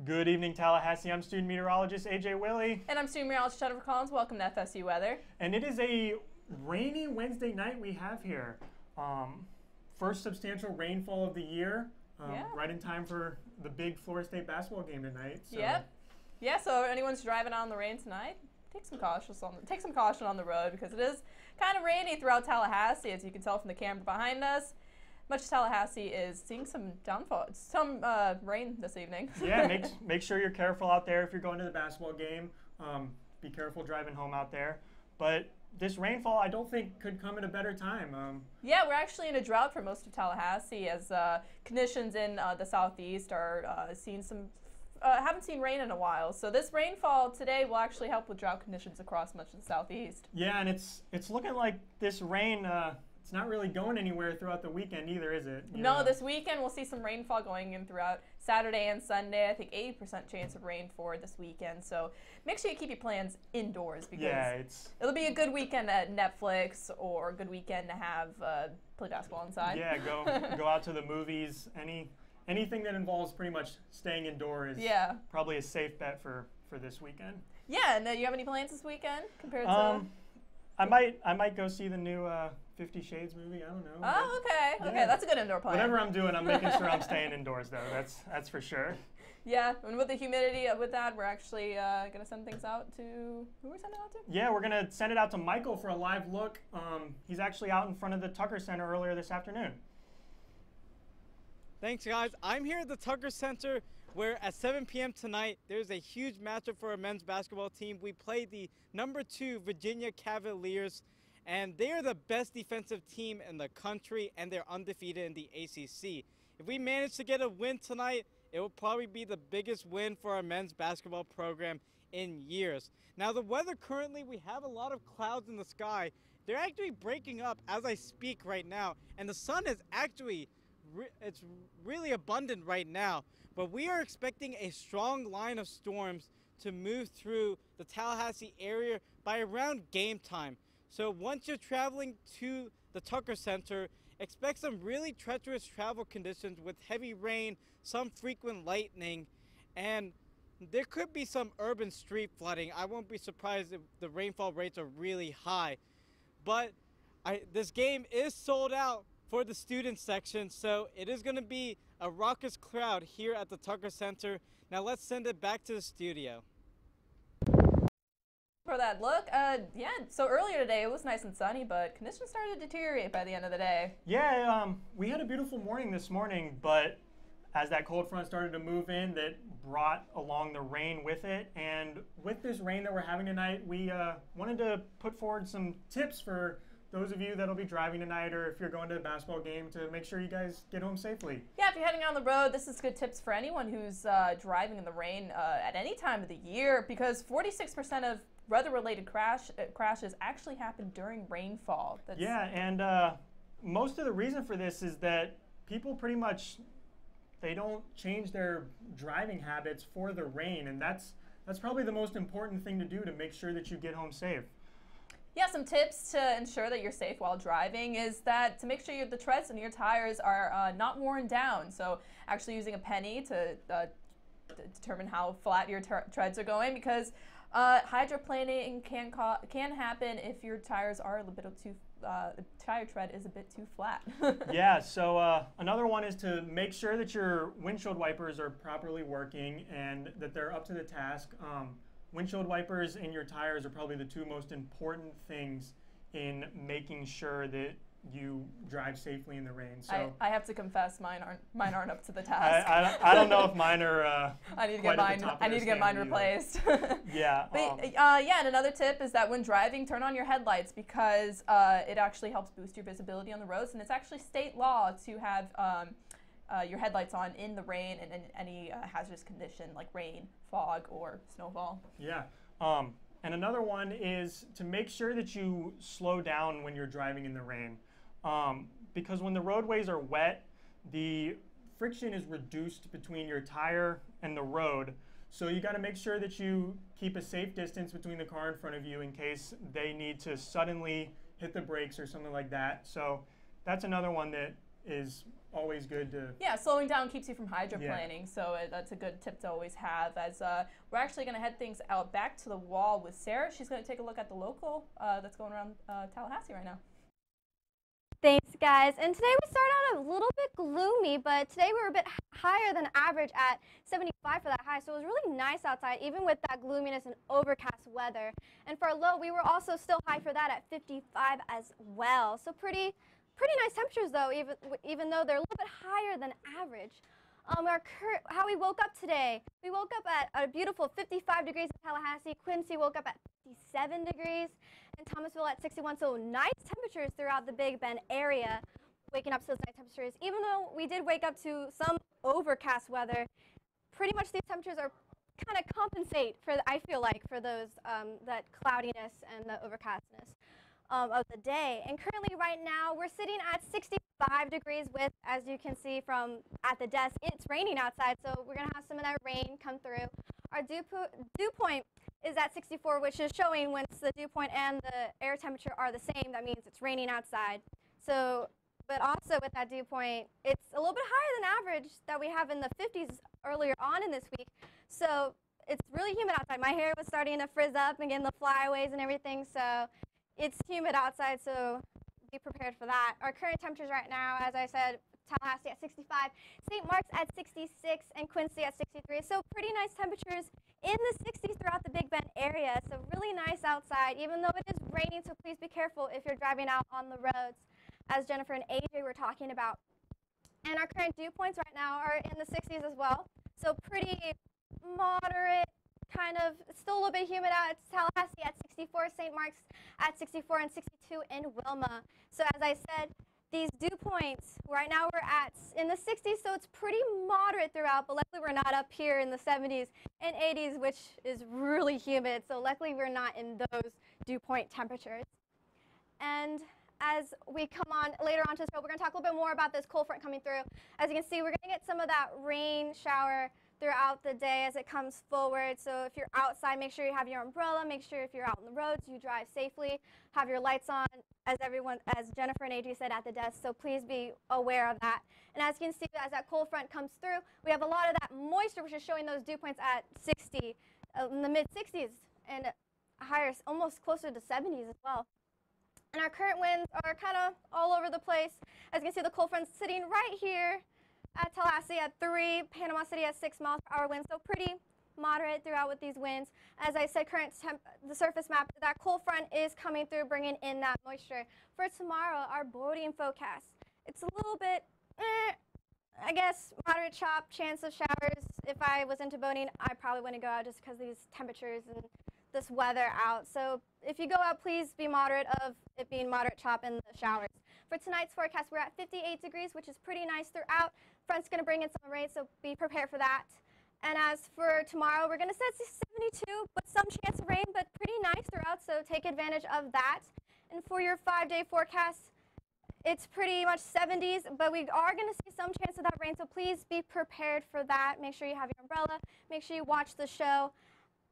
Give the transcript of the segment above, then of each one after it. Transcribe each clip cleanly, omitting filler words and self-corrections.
Good evening, Tallahassee. I'm student meteorologist AJ Willie. And I'm student meteorologist Jennifer Collins. Welcome to FSU Weather. And it is a rainy Wednesday night we have here. First substantial rainfall of the year, right in time for the big Florida State basketball game tonight. So. Yep. Yeah, so if anyone's driving on the rain tonight, take some caution on the road because it is kind of rainy throughout Tallahassee, as you can tell from the camera behind us. Much Tallahassee is seeing some rain this evening. Yeah, make sure you're careful out there if you're going to the basketball game. Be careful driving home out there. But this rainfall, I don't think could come at a better time. Yeah, we're actually in a drought for most of Tallahassee as conditions in the southeast are seeing some. Haven't seen rain in a while, so this rainfall today will actually help with drought conditions across much of the southeast. Yeah, and it's looking like this rain. It's not really going anywhere throughout the weekend either, is it? No, this weekend we'll see some rainfall going in throughout Saturday and Sunday. I think 80% chance of rain for this weekend. So make sure you keep your plans indoors because it'll be a good weekend at Netflix or a good weekend to have play basketball inside. Yeah, go out to the movies. Anything that involves pretty much staying indoors is probably a safe bet for this weekend. Yeah, and you have any plans this weekend compared to? I might go see the new 50 Shades movie. I don't know. Oh, okay. Okay, that's a good indoor plan. Whatever I'm doing, I'm making sure I'm staying indoors, though. That's for sure. Yeah, and with the humidity with that, we're actually going to send things out to, who are we sending it out to? Yeah, we're going to send it out to Michael for a live look. He's actually out in front of the Tucker Center earlier this afternoon. Thanks, guys. I'm here at the Tucker Center where at 7 p.m. tonight, there's a huge matchup for our men's basketball team. We play the #2 Virginia Cavaliers, and they are the best defensive team in the country, and they're undefeated in the ACC. If we manage to get a win tonight, it will probably be the biggest win for our men's basketball program in years. Now, the weather currently, we have a lot of clouds in the sky. They're actually breaking up as I speak right now, and the sun is actually it's really abundant right now, but we are expecting a strong line of storms to move through the Tallahassee area by around game time. So once you're traveling to the Tucker Center, expect some really treacherous travel conditions with heavy rain, some frequent lightning, and there could be some urban street flooding. I won't be surprised if the rainfall rates are really high. But this game is sold out for the student section, so it is going to be a raucous crowd here at the Tucker Center. Now let's send it back to the studio. For that look, yeah, so earlier today it was nice and sunny, but conditions started to deteriorate by the end of the day. Yeah, we had a beautiful morning this morning, but as that cold front started to move in, that brought along the rain with it. And with this rain that we're having tonight, we wanted to put forward some tips for those of you that'll be driving tonight, or if you're going to a basketball game, to make sure you guys get home safely. Yeah, if you're heading on the road, this is good tips for anyone who's driving in the rain at any time of the year, because 46% of weather-related crashes actually happen during rainfall. Yeah, and most of the reason for this is that people pretty much, they don't change their driving habits for the rain, and that's probably the most important thing to do to make sure that you get home safe. Yeah, some tips to ensure that you're safe while driving is that to make sure the treads in your tires are not worn down. So actually using a penny to determine how flat your treads are going, because hydroplaning can happen if your tires are a little bit too the tire tread is a bit too flat. Yeah, so another one is to make sure that your windshield wipers are properly working and that they're up to the task. Windshield wipers and your tires are probably the two most important things in making sure that you drive safely in the rain. So I have to confess, mine aren't up to the task. I don't know if mine are. I need to get mine replaced. Yeah. Yeah, and another tip is that when driving, turn on your headlights, because it actually helps boost your visibility on the roads, and it's actually state law to have your headlights on in the rain and in any hazardous condition like rain, fog, or snowfall. Yeah. And another one is to make sure that you slow down when you're driving in the rain. Because when the roadways are wet, the friction is reduced between your tire and the road. So you got to make sure that you keep a safe distance between the car in front of you in case they need to suddenly hit the brakes or something like that. So that's another one that is always good to. Yeah, slowing down keeps you from hydroplaning, so that's a good tip to always have. As we're actually going to head things out back to the wall with Sarah. She's going to take a look at the local that's going around Tallahassee right now. Thanks, guys. And today we started out a little bit gloomy, but today we were a bit higher than average at 75 for that high. So it was really nice outside, even with that gloominess and overcast weather. And for a low, we were also still high for that at 55 as well. So pretty nice temperatures, though, even though they're a little bit higher than average. How we woke up today, we woke up at a beautiful 55 degrees in Tallahassee. Quincy woke up at 57 degrees, and Thomasville at 61. So nice temperatures throughout the Big Bend area, waking up to those nice temperatures. Even though we did wake up to some overcast weather, pretty much these temperatures are kind of compensate for, I feel like, for those that cloudiness and the overcastness of the day. And currently right now we're sitting at 65 degrees with, as you can see from at the desk, it's raining outside, so we're going to have some of that rain come through. Our dew point is at 64, which is showing once the dew point and the air temperature are the same, that means it's raining outside. So, but also with that dew point, it's a little bit higher than average that we have in the 50s earlier on in this week. So it's really humid outside. My hair was starting to frizz up and getting the flyaways and everything, so it's humid outside, so be prepared for that. Our current temperatures right now, as I said, Tallahassee at 65, St. Mark's at 66, and Quincy at 63. So pretty nice temperatures in the 60s throughout the Big Bend area. So really nice outside, even though it is raining, so please be careful if you're driving out on the roads, as Jennifer and AJ were talking about. And our current dew points right now are in the 60s as well. So pretty moderate, kind of still a little bit humid out. It's Tallahassee at 64, St. Mark's at 64, and 62 in Wilma. So as I said, these dew points right now we're at in the 60s, so it's pretty moderate throughout, but luckily we're not up here in the 70s and 80s, which is really humid. So luckily we're not in those dew point temperatures. And as we come on later on to this show, we're going to talk a little bit more about this cold front coming through. As you can see, we're going to get some of that rain shower throughout the day as it comes forward. So if you're outside, make sure you have your umbrella. Make sure if you're out on the roads, you drive safely. Have your lights on, as Jennifer and AJ said at the desk. So please be aware of that. And as you can see, as that cold front comes through, we have a lot of that moisture, which is showing those dew points at 60, in the mid 60s, and higher, almost closer to 70s as well. And our current winds are kind of all over the place. As you can see, the cold front's sitting right here at Tallahassee at 3, Panama City at 6 miles per hour wind, so pretty moderate throughout with these winds. As I said, the surface map, that cold front is coming through, bringing in that moisture. For tomorrow, our boating forecast, it's a little bit, I guess, moderate chop, chance of showers. If I was into boating, I probably wouldn't go out just because of these temperatures and this weather out. So if you go out, please be moderate of it being moderate chop and the showers. For tonight's forecast, we're at 58 degrees, which is pretty nice throughout. Front's going to bring in some rain, so be prepared for that. And as for tomorrow, we're going to set 72, but some chance of rain, but pretty nice throughout, so take advantage of that. And for your 5-day forecast, it's pretty much 70s, but we are going to see some chance of that rain, so please be prepared for that. Make sure you have your umbrella. Make sure you watch the show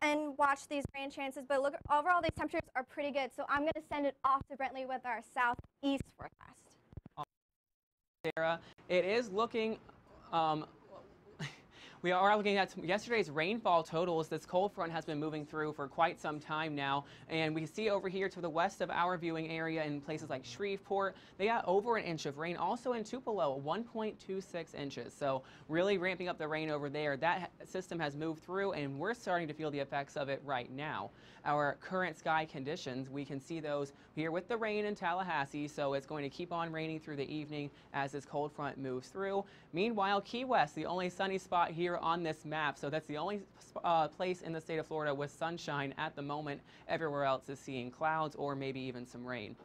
and watch these rain chances. But look, overall, these temperatures are pretty good, so I'm going to send it off to Brentley with our southeast forecast. Sarah, it is looking, we are looking at yesterday's rainfall totals. This cold front has been moving through for quite some time now, and we see over here to the west of our viewing area in places like Shreveport, they got over an inch of rain. Also in Tupelo, 1.26 inches. So really ramping up the rain over there. That system has moved through, and we're starting to feel the effects of it right now. Our current sky conditions, we can see those here with the rain in Tallahassee, so it's going to keep on raining through the evening as this cold front moves through. Meanwhile, Key West, the only sunny spot here on this map, so that's the only place in the state of Florida with sunshine at the moment. Everywhere else is seeing clouds or maybe even some rain.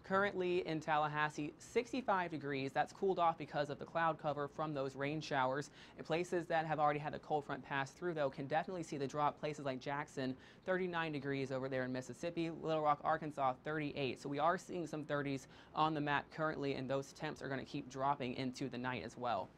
Currently in Tallahassee, 65 degrees. That's cooled off because of the cloud cover from those rain showers. In places that have already had the cold front pass through, though, can definitely see the drop. Places like Jackson, 39 degrees over there in Mississippi. Little Rock, Arkansas, 38. So we are seeing some 30s on the map currently, and those temps are going to keep dropping into the night as well.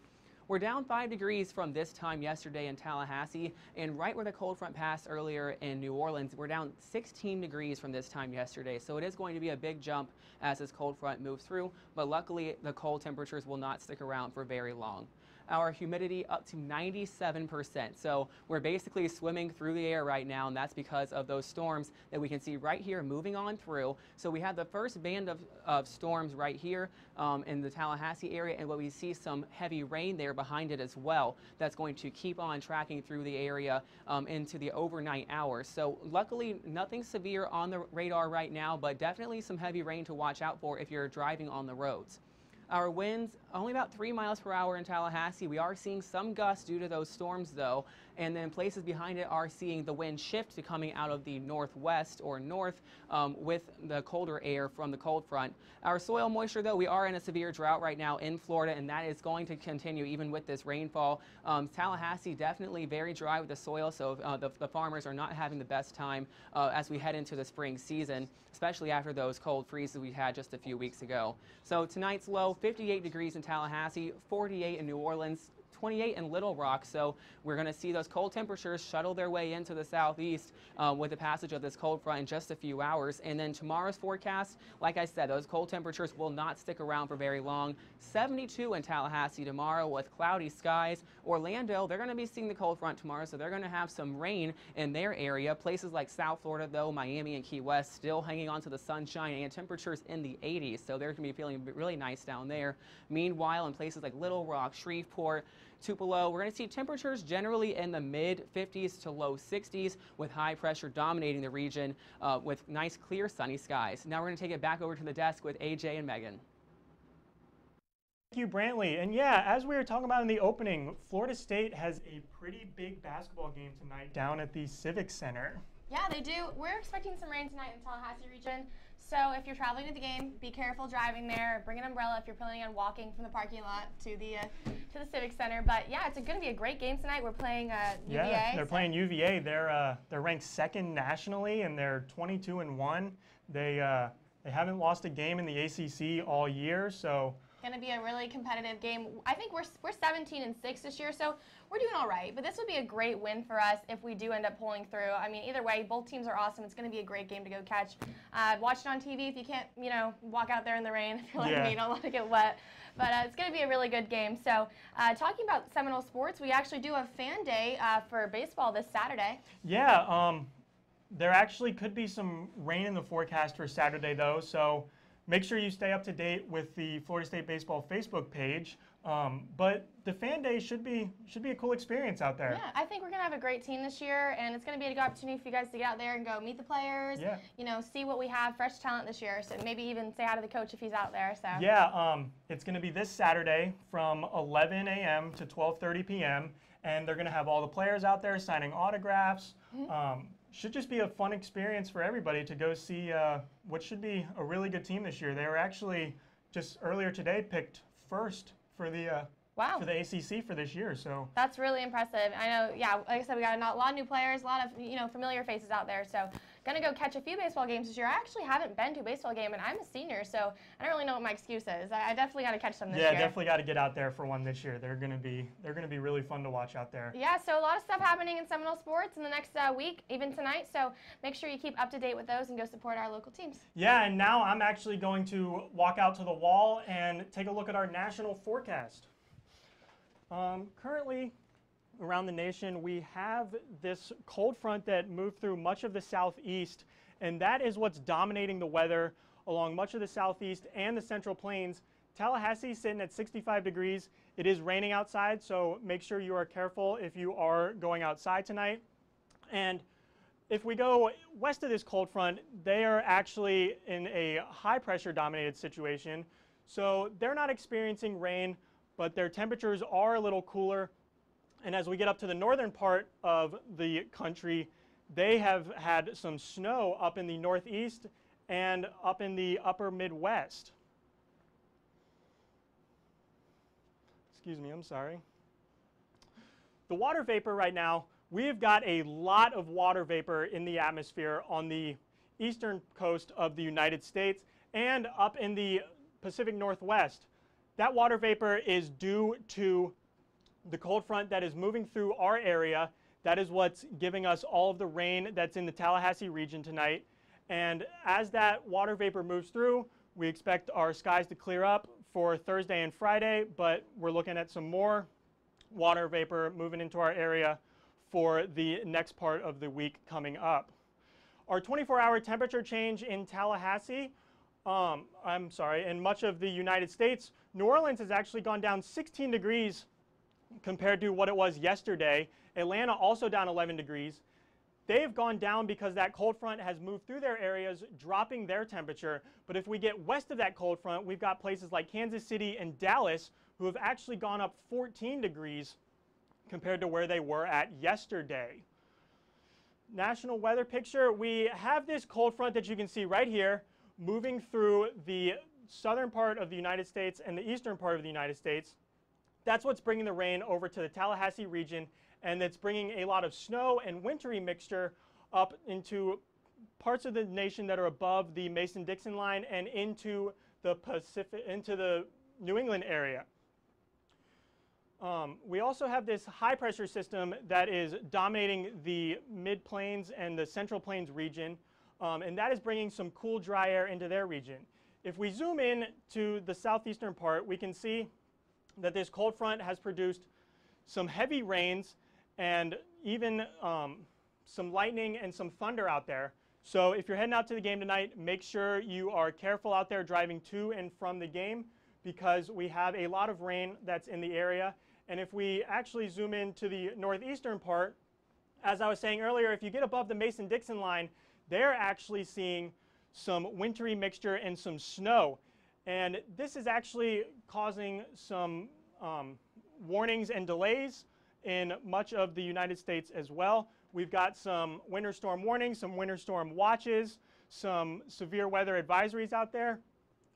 we're down 5 degrees from this time yesterday in Tallahassee, and right where the cold front passed earlier in New Orleans, we're down 16 degrees from this time yesterday. So it is going to be a big jump as this cold front moves through, but luckily the cold temperatures will not stick around for very long. Our humidity up to 97%. So we're basically swimming through the air right now, and that's because of those storms that we can see right here moving on through. So we had the first band of storms right here in the Tallahassee area, and what we see some heavy rain there behind it as well. That's going to keep on tracking through the area into the overnight hours. So luckily nothing severe on the radar right now, but definitely some heavy rain to watch out for if you're driving on the roads. Our winds only about 3 miles per hour in Tallahassee. We are seeing some gusts due to those storms though, and then places behind it are seeing the wind shift to coming out of the northwest or north with the colder air from the cold front. Our soil moisture though, we are in a severe drought right now in Florida, and that is going to continue even with this rainfall. Tallahassee definitely very dry with the soil, so the farmers are not having the best time as we head into the spring season, especially after those cold freezes we had just a few weeks ago. So tonight's low, 58 degrees in Tallahassee, 48 in New Orleans, 28 in Little Rock. So we're going to see those cold temperatures shuttle their way into the southeast with the passage of this cold front in just a few hours. And then tomorrow's forecast, like I said, those cold temperatures will not stick around for very long. 72 in Tallahassee tomorrow with cloudy skies. Orlando, they're going to be seeing the cold front tomorrow, so they're going to have some rain in their area. Places like South Florida, though, Miami and Key West, still hanging on to the sunshine and temperatures in the 80s, so they're going to be feeling really nice down there. Meanwhile, in places like Little Rock, Shreveport, Tupelo, we're going to see temperatures generally in the mid 50s to low 60s with high pressure dominating the region with nice clear sunny skies. Now we're going to take it back over to the desk with AJ and Megan. Thank you, Brantley. And yeah, as we were talking about in the opening, Florida State has a pretty big basketball game tonight down at the Civic Center. Yeah, they do. We're expecting some rain tonight in the Tallahassee region. So if you're traveling to the game, be careful driving there. Bring an umbrella if you're planning on walking from the parking lot to the Civic Center. But yeah, it's going to be a great game tonight. We're playing UVA. Yeah, they're playing UVA. They're ranked second nationally, and they're 22-1. They haven't lost a game in the ACC all year, so. Going to be a really competitive game. I think we're 17-6 this year, so we're doing all right. But this would be a great win for us if we do end up pulling through. I mean, either way, both teams are awesome. It's going to be a great game to go catch. Watch it on TV if you can't, walk out there in the rain. If you're like me, don't let it get wet. But it's going to be a really good game. So talking about Seminole sports, we actually do have fan day for baseball this Saturday. Yeah, there actually could be some rain in the forecast for Saturday, though. So make sure you stay up to date with the Florida State Baseball Facebook page. But the fan day should be a cool experience out there. Yeah, I think we're going to have a great team this year, and it's going to be a good opportunity for you guys to get out there and go meet the players, see what we have, fresh talent this year, so maybe even say hi to the coach if he's out there. So yeah, it's going to be this Saturday from 11 a.m. to 12:30 p.m., and they're going to have all the players out there signing autographs. Should just be a fun experience for everybody to go see what should be a really good team this year. They were actually just earlier today picked first for the ACC for this year. So that's really impressive. I know, yeah, like I said, we got a lot of new players, a lot of familiar faces out there. So gonna go catch a few baseball games this year. I actually haven't been to a baseball game, and I'm a senior, so I don't really know what my excuse is. I definitely got to catch some this year. Yeah, definitely got to get out there for one this year. They're gonna be really fun to watch out there. Yeah, so a lot of stuff happening in Seminole sports in the next week, even tonight. So make sure you keep up to date with those and go support our local teams. Yeah, and now I'm actually going to walk out to the wall and take a look at our national forecast. Currently, around the nation, we have this cold front that moved through much of the southeast, and that is what's dominating the weather along much of the southeast and the Central Plains. Tallahassee sitting at 65 degrees. It is raining outside, so make sure you are careful if you are going outside tonight. And if we go west of this cold front, they are actually in a high pressure dominated situation, so they're not experiencing rain, but their temperatures are a little cooler. And as we get up to the northern part of the country, they have had some snow up in the northeast and up in the upper Midwest. Excuse me, I'm sorry. The water vapor right now, we've got a lot of water vapor in the atmosphere on the eastern coast of the United States and up in the Pacific Northwest. That water vapor is due to the cold front that is moving through our area, that is what's giving us all of the rain that's in the Tallahassee region tonight. And as that water vapor moves through, we expect our skies to clear up for Thursday and Friday, but we're looking at some more water vapor moving into our area for the next part of the week coming up. Our 24-hour temperature change in Tallahassee, in much of the United States, New Orleans has actually gone down 16 degrees compared to what it was yesterday. Atlanta also down 11 degrees. They've gone down because that cold front has moved through their areas, dropping their temperature. But if we get west of that cold front, we've got places like Kansas City and Dallas who have actually gone up 14 degrees compared to where they were at yesterday. National weather picture, we have this cold front that you can see right here moving through the southern part of the United States and the eastern part of the United States. That's what's bringing the rain over to the Tallahassee region, and it's bringing a lot of snow and wintry mixture up into parts of the nation that are above the Mason-Dixon line and into the Pacific, into the New England area. We also have this high pressure system that is dominating the mid-plains and the central plains region, and that is bringing some cool, dry air into their region. If we zoom in to the southeastern part, we can see that this cold front has produced some heavy rains and even some lightning and some thunder out there. So if you're heading out to the game tonight, make sure you are careful out there driving to and from the game, because we have a lot of rain that's in the area. And if we actually zoom in to the northeastern part, as I was saying earlier, if you get above the Mason-Dixon line, they're actually seeing some wintry mixture and some snow. And this is actually causing some warnings and delays in much of the United States as well. We've got some winter storm warnings, some winter storm watches, some severe weather advisories out there.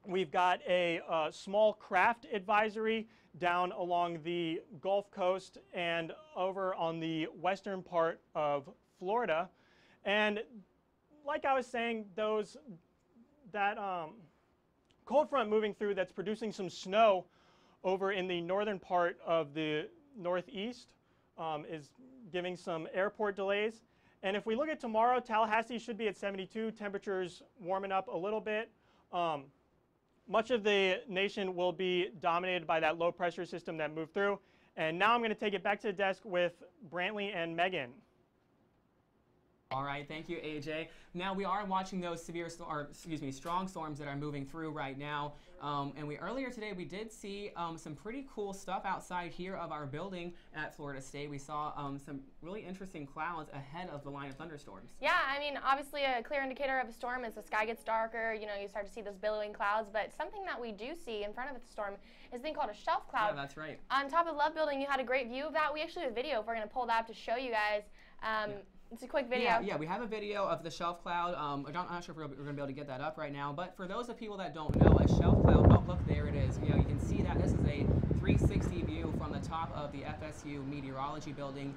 We've got a small craft advisory down along the Gulf Coast and over on the western part of Florida. And like I was saying, that cold front moving through that's producing some snow over in the northern part of the Northeast is giving some airport delays. And if we look at tomorrow, Tallahassee should be at 72, temperatures warming up a little bit. Much of the nation will be dominated by that low pressure system that moved through. And now I'm going to take it back to the desk with Brantley and Megan. All right, thank you, AJ. Now we are watching those strong storms that are moving through right now. And earlier today we did see some pretty cool stuff outside here of our building at Florida State. We saw some really interesting clouds ahead of the line of thunderstorms. Yeah, I mean, obviously a clear indicator of a storm is the sky gets darker. You know, you start to see those billowing clouds. But something that we do see in front of the storm is a thing called a shelf cloud. Yeah, that's right. On top of the Love Building, you had a great view of that. We actually have a video if we're going to pull that up to show you guys. Yeah. It's a quick video. Yeah, we have a video of the shelf cloud. I'm not sure if we're going to be able to get that up right now, but for those of people that don't know, a shelf cloud, oh, look, there it is. You know, you can see that this is a 360 view from the top of the FSU Meteorology Building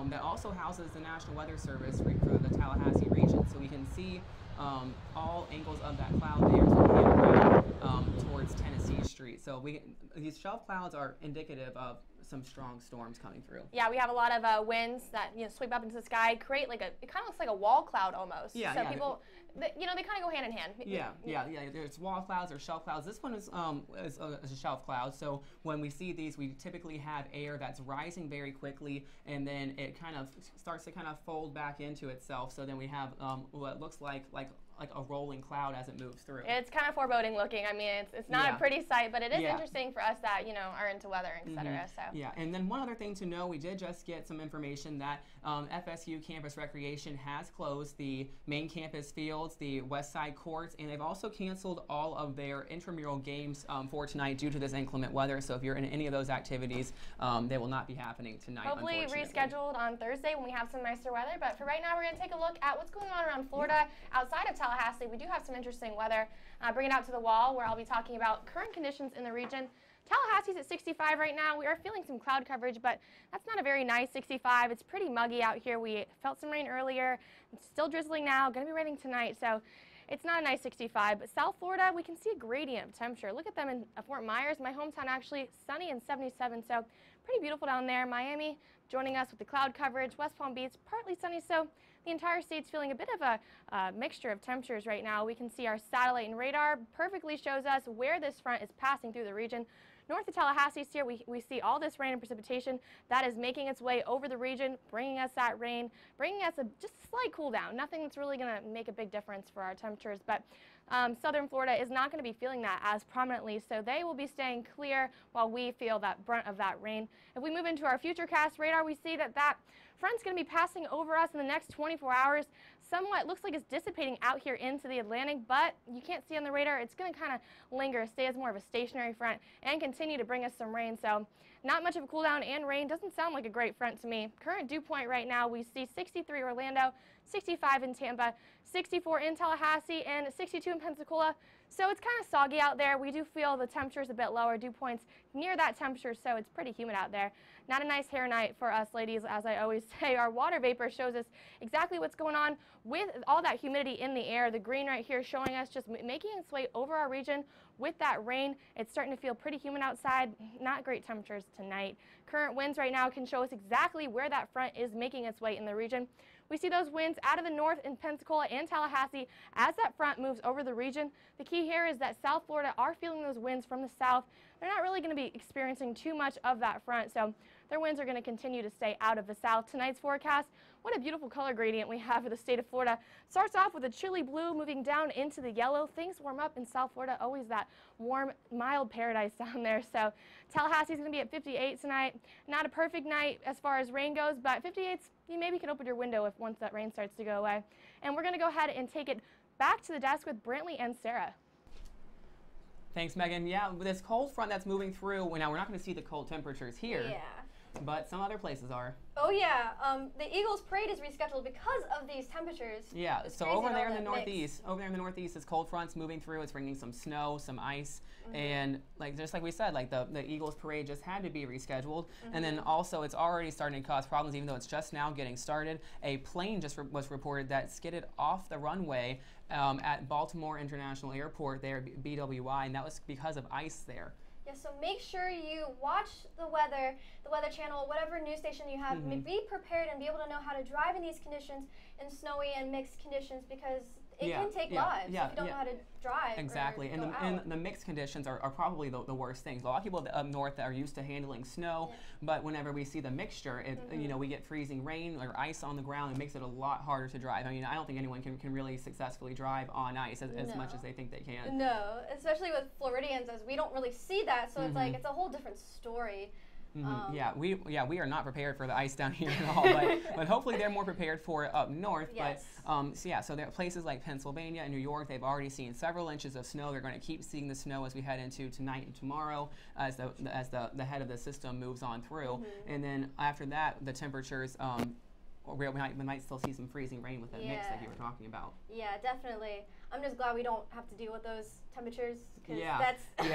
that also houses the National Weather Service for the Tallahassee region. So we can see all angles of that cloud there, so towards Tennessee Street. So these shelf clouds are indicative of some strong storms coming through. Yeah, we have a lot of winds that sweep up into the sky, create like it kind of looks like a wall cloud almost. Yeah, so yeah. people, they kind of go hand in hand. Yeah. There's wall clouds or shelf clouds. This one is a shelf cloud. So when we see these, we typically have air that's rising very quickly, and then it kind of starts to kind of fold back into itself. So then we have what looks like a rolling cloud as it moves through. It's kind of foreboding looking. I mean, it's not a pretty sight, but it is interesting for us that are into weather, etc. So yeah, and then one other thing to know, we did just get some information that FSU Campus Recreation has closed the main campus fields, the west side courts, and they've also canceled all of their intramural games for tonight due to this inclement weather. So if you're in any of those activities, they will not be happening tonight. Hopefully rescheduled on Thursday when we have some nicer weather. But for right now, we're going to take a look at what's going on around Florida outside of Tallahassee. We do have some interesting weather. Bring it out to the wall where I'll be talking about current conditions in the region. Tallahassee's at 65 right now. We are feeling some cloud coverage, but that's not a very nice 65. It's pretty muggy out here. We felt some rain earlier. It's still drizzling now. Going to be raining tonight. So it's not a nice 65. But South Florida, we can see a gradient of temperature. Look at them in Fort Myers, my hometown, actually sunny and 77. So pretty beautiful down there. Miami joining us with the cloud coverage. West Palm Beach, partly sunny. So the entire state's feeling a bit of a mixture of temperatures right now. We can see our satellite and radar perfectly shows us where this front is passing through the region. North of Tallahassee here, we see all this rain and precipitation that is making its way over the region, bringing us that rain, bringing us just a slight cool down. Nothing that's really going to make a big difference for our temperatures, but southern Florida is not going to be feeling that as prominently, so they will be staying clear while we feel that brunt of that rain. If we move into our futurecast radar, we see that front's going to be passing over us in the next 24 hours. Somewhat looks like it's dissipating out here into the Atlantic, but you can't see on the radar. It's going to kind of linger, stay as more of a stationary front, and continue to bring us some rain. So not much of a cool down and rain. Doesn't sound like a great front to me. Current dew point right now, we see 63 Orlando, 65 in Tampa, 64 in Tallahassee, and 62 in Pensacola. So it's kind of soggy out there. We do feel the temperature's a bit lower, dew points near that temperature, so it's pretty humid out there. Not a nice hair night for us ladies, as I always say. Our water vapor shows us exactly what's going on with all that humidity in the air. The green right here showing us just making its way over our region with that rain. It's starting to feel pretty humid outside. Not great temperatures tonight. Current winds right now can show us exactly where that front is making its way in the region. We see those winds out of the north in Pensacola and Tallahassee as that front moves over the region. The key here is that South Florida are feeling those winds from the south. They're not really going to be experiencing too much of that front, so their winds are going to continue to stay out of the south. Tonight's forecast, what a beautiful color gradient we have for the state of Florida. Starts off with a chilly blue moving down into the yellow. Things warm up in South Florida, always that warm, mild paradise down there. So Tallahassee's going to be at 58 tonight. Not a perfect night as far as rain goes, but 58's, you maybe can open your window if once that rain starts to go away. And we're going to go ahead and take it back to the desk with Brantley and Sarah. Thanks, Megan. Yeah, with this cold front that's moving through, now we're not going to see the cold temperatures here. Yeah. But some other places are. Oh yeah, the Eagles parade is rescheduled because of these temperatures. Yeah, It's so crazy over how there in the that northeast, this cold front's moving through. It's bringing some snow, some ice, and just like we said, like the Eagles parade just had to be rescheduled. And then also it's already starting to cause problems, even though it's just now getting started. A plane just was reported that skidded off the runway at Baltimore International Airport there, BWI, and that was because of ice there. Yeah, so make sure you watch the Weather Channel, whatever news station you have. Be prepared and be able to know how to drive in these conditions, in snowy and mixed conditions, because it can take lives if you don't know how to drive. Exactly, or and the mixed conditions are probably the worst things. A lot of people up north that are used to handling snow, but whenever we see the mixture, we get freezing rain or ice on the ground. It makes it a lot harder to drive. I mean, I don't think anyone can really successfully drive on ice as much as they think they can. No, especially with Floridians, as we don't really see that, so it's like it's a whole different story. We are not prepared for the ice down here at all, but hopefully they're more prepared for it up north. Yes. But so there are places like Pennsylvania and New York. They've already seen several inches of snow. They're going to keep seeing the snow as we head into tonight and tomorrow, as the head of the system moves on through. And then after that, the temperatures. We might still see some freezing rain with that mix that you were talking about. Yeah, definitely. I'm just glad we don't have to deal with those temperatures. That's cold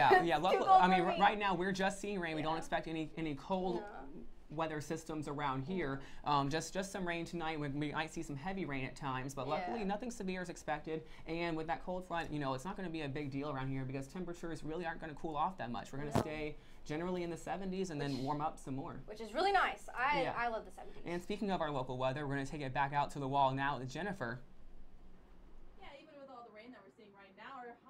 I mean, for me. right now we're just seeing rain. We don't expect any cold weather systems around here. Just some rain tonight. We might see some heavy rain at times, but luckily nothing severe is expected. And with that cold front, it's not going to be a big deal around here because temperatures really aren't going to cool off that much. We're going to stay generally in the 70s and then warm up some more. Which is really nice. I love the 70s. And speaking of our local weather, we're going to take it back out to the wall now with Jennifer.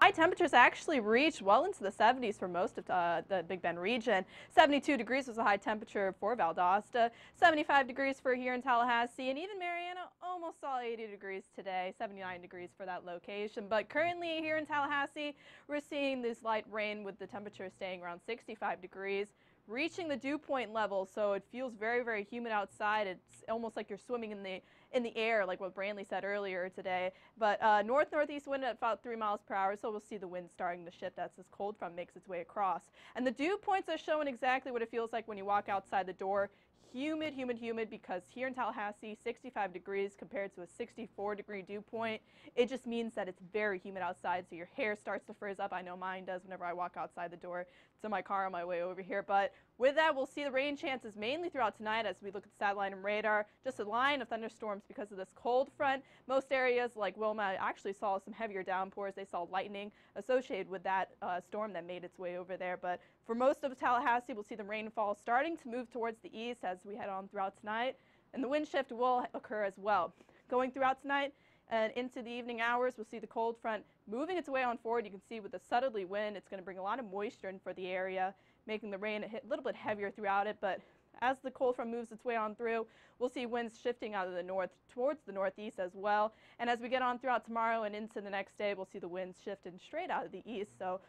High temperatures actually reached well into the 70s for most of the Big Bend region. 72 degrees was the high temperature for Valdosta, 75 degrees for here in Tallahassee, and even Mariana almost saw 80 degrees today, 79 degrees for that location. But currently here in Tallahassee, we're seeing this light rain with the temperature staying around 65 degrees. Reaching the dew point level, so it feels very, very humid outside. It's almost like you're swimming in the air, like what Brantley said earlier today. But northeast wind at about 3 miles per hour, so we'll see the wind starting to shift as this cold front makes its way across. And the dew points are showing exactly what it feels like when you walk outside the door. humid, humid, humid because here in Tallahassee, 65 degrees compared to a 64-degree dew point. It just means that it's very humid outside, so your hair starts to frizz up. I know mine does whenever I walk outside the door to my car on my way over here. But with that, we'll see the rain chances mainly throughout tonight as we look at the satellite and radar. Just a line of thunderstorms because of this cold front. Most areas like Wilma actually saw some heavier downpours. They saw lightning associated with that storm that made its way over there. But for most of Tallahassee, we'll see the rainfall starting to move towards the east as we head on throughout tonight. And the wind shift will occur as well. Going throughout tonight and into the evening hours, we'll see the cold front moving its way on forward. You can see with the southerly wind, it's going to bring a lot of moisture in for the area, making the rain a little bit heavier throughout it. But as the cold front moves its way on through, we'll see winds shifting out of the north towards the northeast as well. And as we get on throughout tomorrow and into the next day, we'll see the winds shifting straight out of the east. So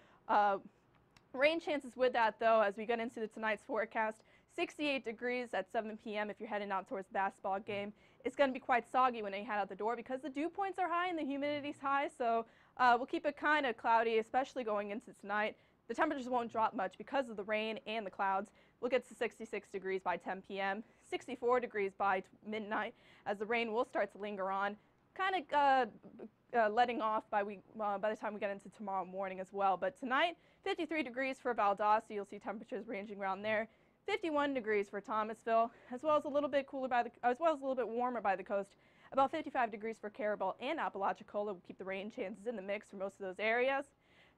rain chances with that, though, as we get into tonight's forecast. 68 degrees at 7 p.m. if you're heading out towards the basketball game. It's going to be quite soggy when you head out the door because the dew points are high and the humidity's high. So we'll keep it kind of cloudy, especially going into tonight. The temperatures won't drop much because of the rain and the clouds. We'll get to 66 degrees by 10 p.m., 64 degrees by midnight as the rain will start to linger on, kind of letting off by the time we get into tomorrow morning as well. But tonight, 53 degrees for Valdosta. You'll see temperatures ranging around there. 51 degrees for Thomasville, as well as a little bit warmer by the coast. About 55 degrees for Carabel and Apalachicola. We'll keep the rain chances in the mix for most of those areas.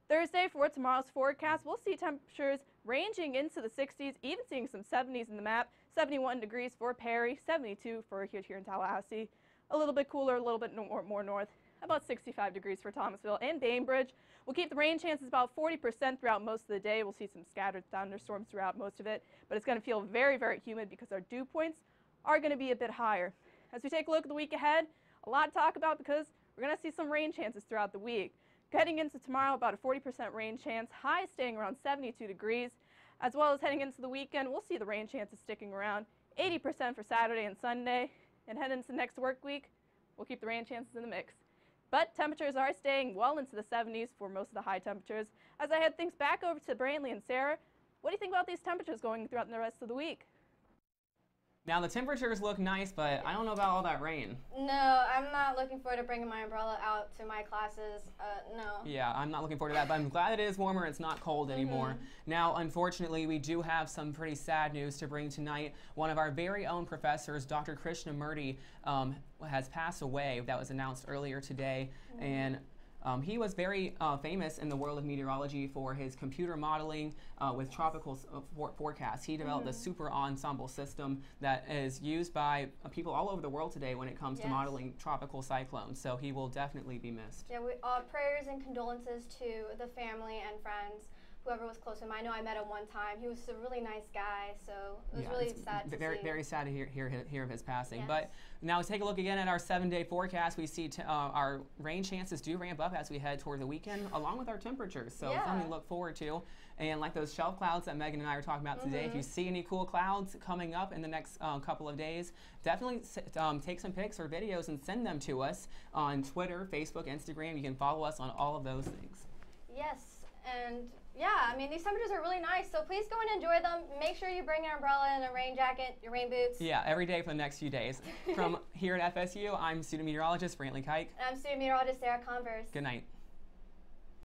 Thursday, for tomorrow's forecast, we'll see temperatures ranging into the 60s, even seeing some 70s in the map. 71 degrees for Perry, 72 for here in Tallahassee. A little bit cooler, a little bit more north. About 65 degrees for Thomasville and Bainbridge. We'll keep the rain chances about 40% throughout most of the day. We'll see some scattered thunderstorms throughout most of it, but it's going to feel very, very humid because our dew points are going to be a bit higher. As we take a look at the week ahead, a lot to talk about because we're going to see some rain chances throughout the week. Heading into tomorrow, about a 40% rain chance, high staying around 72 degrees. As well as heading into the weekend, we'll see the rain chances sticking around 80% for Saturday and Sunday. And heading into the next work week, we'll keep the rain chances in the mix. But temperatures are staying well into the 70s for most of the high temperatures. As I head things back over to Brantley and Sarah, what do you think about these temperatures going throughout the rest of the week? Now the temperatures look nice, but I don't know about all that rain. No, I'm not looking forward to bringing my umbrella out to my classes. No. Yeah, I'm not looking forward to that, but I'm glad it is warmer. It's not cold anymore. Now, unfortunately, we do have some pretty sad news to bring tonight. One of our very own professors, Dr. Krishnamurti, has passed away. That was announced earlier today, and he was very famous in the world of meteorology for his computer modeling with tropical forecasts. He developed a super ensemble system that is used by people all over the world today when it comes to modeling tropical cyclones. So he will definitely be missed. Yeah, prayers and condolences to the family and friends, whoever was close to him. I know I met him one time. He was a really nice guy, so it was really sad to see. Very sad to hear of his passing. Yes. But now take a look again at our 7-day forecast. We see our rain chances do ramp up as we head toward the weekend, along with our temperatures. So something to look forward to. And like those shelf clouds that Megan and I are talking about today, if you see any cool clouds coming up in the next couple of days, definitely take some pics or videos and send them to us on Twitter, Facebook, Instagram. You can follow us on all of those things. Yes, and yeah, I mean, these temperatures are really nice, so please go and enjoy them. Make sure you bring an umbrella and a rain jacket, your rain boots. Yeah, every day for the next few days. From here at FSU, I'm student meteorologist Brantley Kike. And I'm student meteorologist Sarah Converse. Good night.